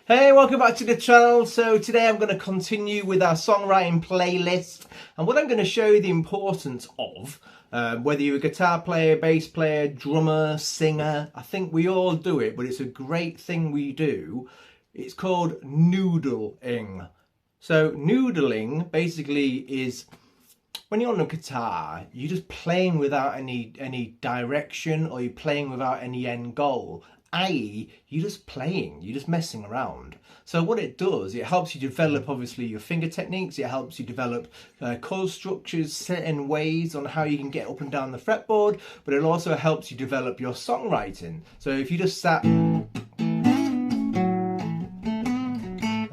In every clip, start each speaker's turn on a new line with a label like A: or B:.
A: Hey, welcome back to the channel. So today I'm going to continue with our songwriting playlist, and what I'm going to show you the importance of, whether you're a guitar player, bass player, drummer, singer, I think we all do it, but it's a great thing we do. It's called noodling. So noodling basically is when you're on a guitar, you're just playing without any direction, or you're playing without any end goal. I.e., you're just playing, you're just messing around. So what it does, it helps you develop obviously your finger techniques, it helps you develop chord structures, certain ways on how you can get up and down the fretboard, but it also helps you develop your songwriting. So if you just sat, I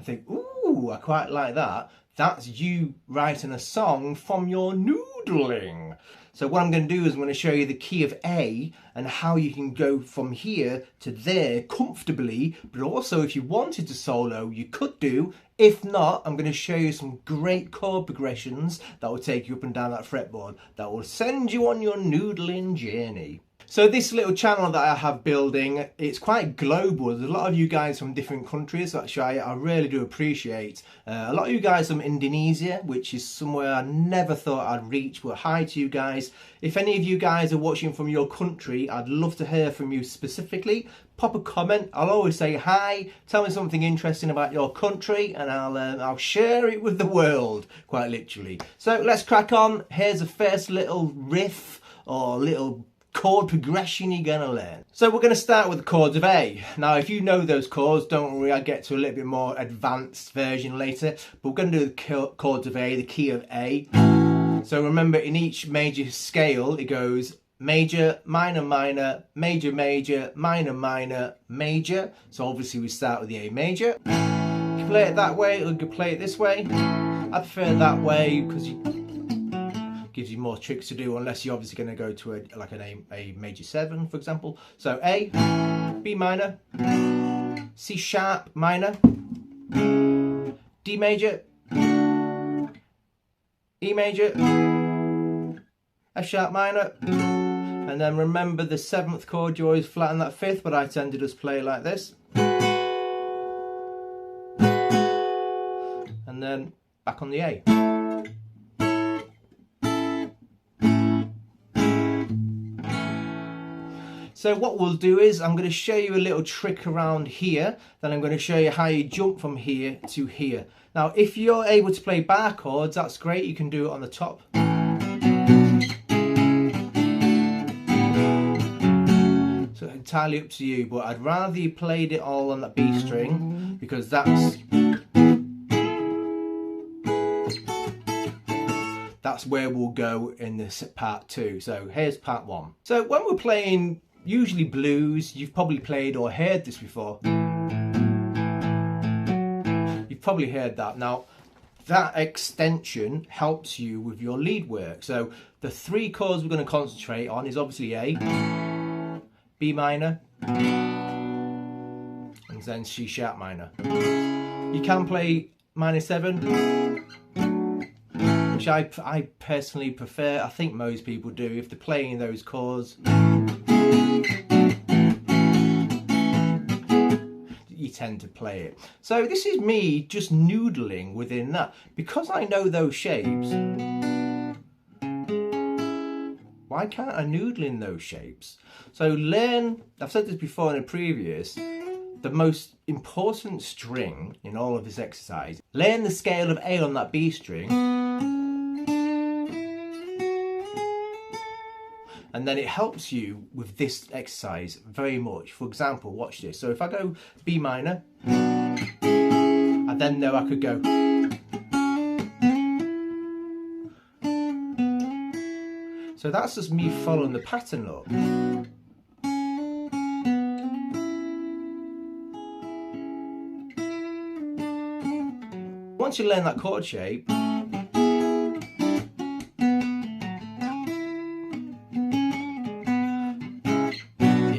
A: think, ooh, I quite like that. That's you writing a song from your noodling. So what I'm going to do is I'm going to show you the key of A and how you can go from here to there comfortably, but also if you wanted to solo, you could do. If not, I'm going to show you some great chord progressions that will take you up and down that fretboard, that will send you on your noodling journey. So this little channel that I have building, it's quite global. There's a lot of you guys from different countries, actually I really do appreciate. A lot of you guys from Indonesia, which is somewhere I never thought I'd reach, but hi to you guys. If any of you guys are watching from your country, I'd love to hear from you specifically. Pop a comment, I'll always say hi, tell me something interesting about your country, and I'll share it with the world, quite literally. So let's crack on. Here's the first little riff, or little chord progression you're going to learn. So we're going to start with the chords of A. Now if you know those chords, don't worry, I'll get to a little bit more advanced version later, but we're going to do the chords of A, the key of A. So remember, in each major scale it goes major, minor, minor, major, major, minor, minor, major. So obviously we start with the A major. You can play it that way, or you can play it this way. I prefer it that way because gives you more tricks to do, unless you're obviously going to go to a major 7, for example. So A, B minor, C sharp minor, D major, E major, F sharp minor, and then remember the 7th chord, you always flatten that 5th, but I tend to just play like this. And then back on the A. So what we'll do is I'm going to show you a little trick around here, then I'm going to show you how you jump from here to here. Now if you're able to play bar chords, that's great, you can do it on the top. So entirely up to you, but I'd rather you played it all on that B string, because that's where we'll go in this part 2. So here's part 1. So when we're playing usually blues, you've probably played or heard this before. You've probably heard that. Now that extension helps you with your lead work. So the 3 chords we're going to concentrate on is obviously A, B minor, and then C sharp minor. You can play minor 7, which I personally prefer. I think most people do if they're playing those chords. You tend to play it. So this is me just noodling within that. Because I know those shapes, why can't I noodle in those shapes? So learn, I've said this before in a previous, the most important string in all of this exercise. Learn the scale of A on that B string, and then it helps you with this exercise very much. For example, watch this. So if I go B minor, I then know I could go. So that's just me following the pattern up. Once you learn that chord shape,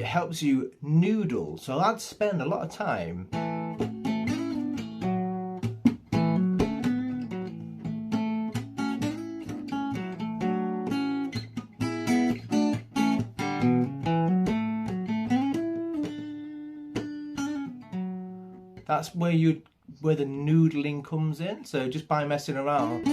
A: helps you noodle. So I'd spend a lot of time That's where the noodling comes in. So just by messing around.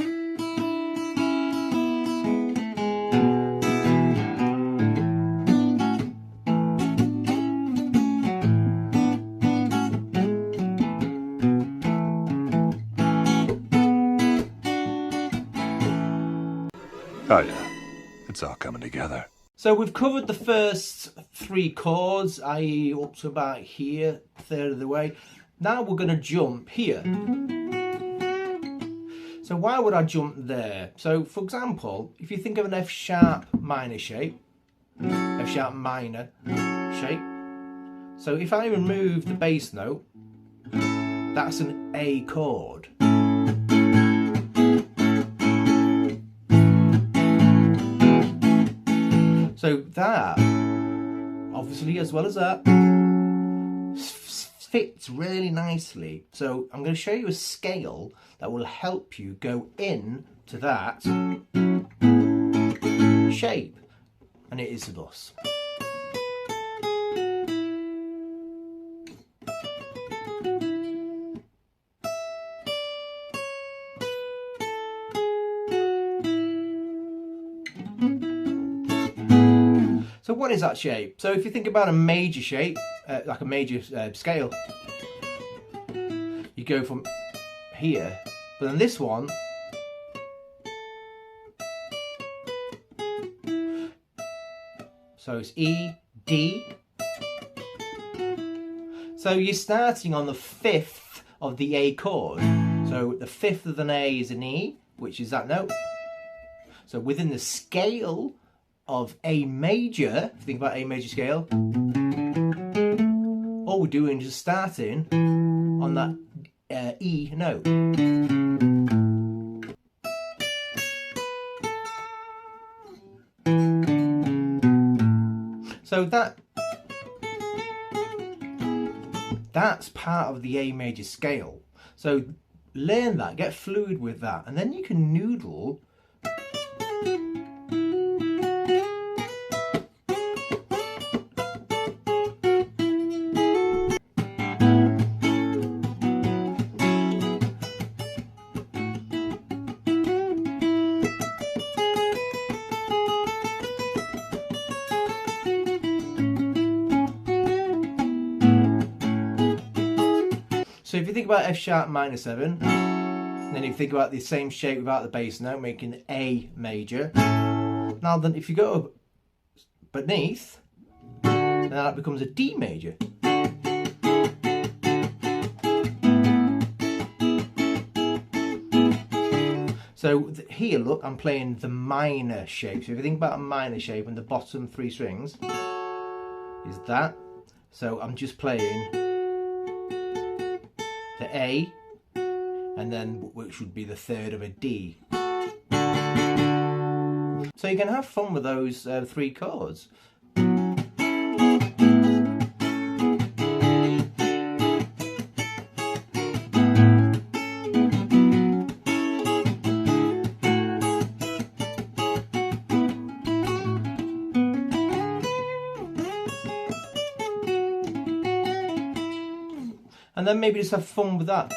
B: Oh yeah, it's all coming together.
A: So we've covered the first 3 chords, i.e. up to about here, a third of the way. Now we're going to jump here. So why would I jump there? So for example, if you think of an F sharp minor shape, F sharp minor shape. So if I remove the bass note, that's an A chord. So that, obviously, as well as that, fits really nicely. So I'm going to show you a scale that will help you go in to that shape. And it is thus. So what is that shape? So if you think about a major shape, like a major scale, you go from here, but then this one, so it's E, D. So you're starting on the 5th of the A chord. So the 5th of an A is an E, which is that note. So within the scale of A major, if you think about A major scale, all we're doing is starting on that E note. So that's part of the A major scale. So learn that, get fluid with that, and then you can noodle. So if you think about F sharp minor 7, and then if you think about the same shape without the bass note, making A major. Now then, if you go beneath, then that becomes a D major. So here, look, I'm playing the minor shape. So if you think about a minor shape and the bottom 3 strings is that. So I'm just playing the A, and then which would be the 3rd of a D. So you can have fun with those 3 chords. And then maybe just have fun with that.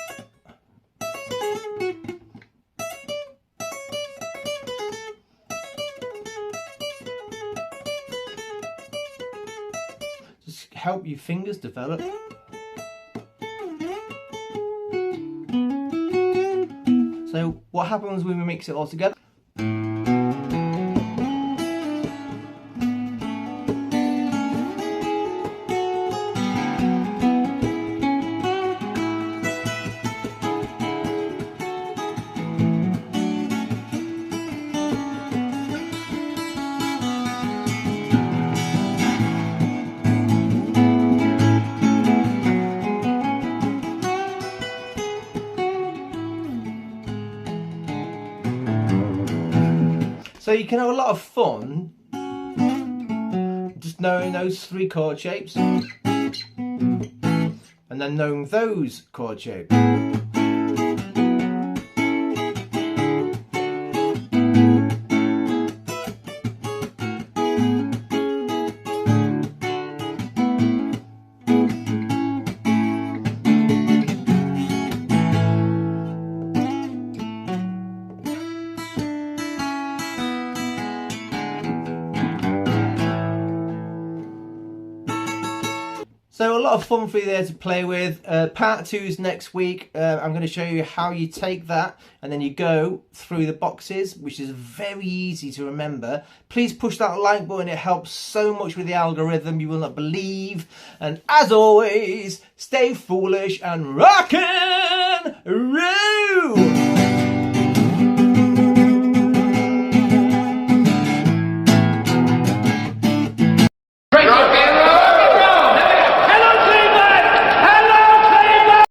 A: Just help your fingers develop. So what happens when we mix it all together? So you can have a lot of fun just knowing those 3 chord shapes and then knowing those chord shapes. So a lot of fun for you there to play with. Part 2 is next week. I'm going to show you how you take that and then you go through the boxes, which is very easy to remember. Please push that like button. It helps so much with the algorithm. You will not believe. And as always, stay foolish and rockin' roll.